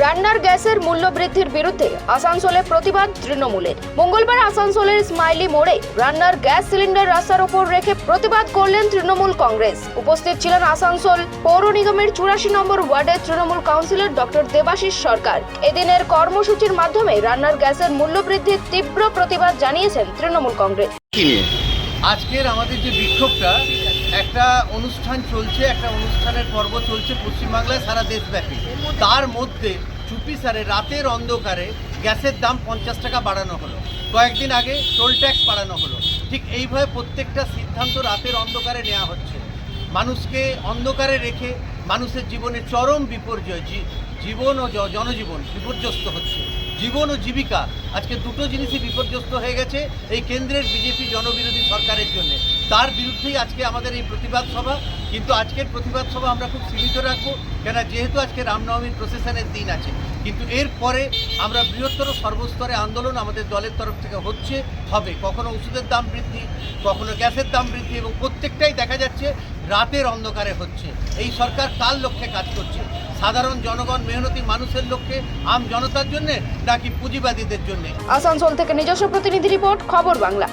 রান্নার গ্যাসের মূল্য বৃদ্ধির বিরুদ্ধে আসানসোলে প্রতিবাদ তৃণমূলের। মঙ্গলবার আসানসোলের স্মাইলি মোড়ে রান্নার গ্যাস সিলিন্ডার রাস্তার ওপর রেখে প্রতিবাদ করলেন তৃণমূল কংগ্রেস। উপস্থিত ছিলেন আসানসোল পৌর নিগমের 84 নম্বর ওয়ার্ডের তৃণমূল কাউন্সিলর ডক্টর দেবাশিস সরকার। এদিনের কর্মসূচির মাধ্যমে রান্নার গ্যাসের মূল্য বৃদ্ধির তীব্র প্রতিবাদ জানিয়েছেন তৃণমূল কংগ্রেস। আজকের আমাদের যে বিক্ষোভটা, একটা অনুষ্ঠান চলছে, একটা অনুষ্ঠানের পর্ব চলছে পশ্চিমবাংলায়, সারা দেশব্যাপী। তার মধ্যে চুপিসারে রাতের অন্ধকারে গ্যাসের দাম 50 টাকা বাড়ানো হলো, কয়েকদিন আগে টোল ট্যাক্স বাড়ানো হলো। ঠিক এইভাবে প্রত্যেকটা সিদ্ধান্ত রাতের অন্ধকারে নেওয়া হচ্ছে, মানুষকে অন্ধকারে রেখে মানুষের জীবনে চরম বিপর্যয়, জীবন ও জনজীবন বিপর্যস্ত হচ্ছে। জীবন ও জীবিকা, আজকে দুটো জিনিসই বিপর্যস্ত হয়ে গেছে এই কেন্দ্রের বিজেপি জনবিরোধী সরকারের জন্য। তার বিরুদ্ধেই আজকে আমাদের এই প্রতিবাদ সভা। কিন্তু আজকের প্রতিবাদ সভা আমরা খুব সীমিত রাখবো, কেন যেহেতু আজকে রামনবমীর প্রসেশনের দিন আছে। কিন্তু এরপরে আমরা বৃহত্তর সর্বস্তরে আন্দোলন আমাদের দলের তরফ থেকে হবে। কখনো ওষুধের দাম বৃদ্ধি, কখনো গ্যাসের দাম বৃদ্ধি, এবং প্রত্যেকটাই দেখা যাচ্ছে রাতের অন্ধকারে হচ্ছে। এই সরকার কার লক্ষ্যে কাজ করছে? সাধারণ জনগণ, মেহনতি মানুষের লক্ষ্যে, আম জনতার জন্য, নাকি পুঁজিবাদীদের জন্য? আসানসোল থেকে নিজস্ব প্রতিনিধি রিপোর্ট, খবর বাংলা।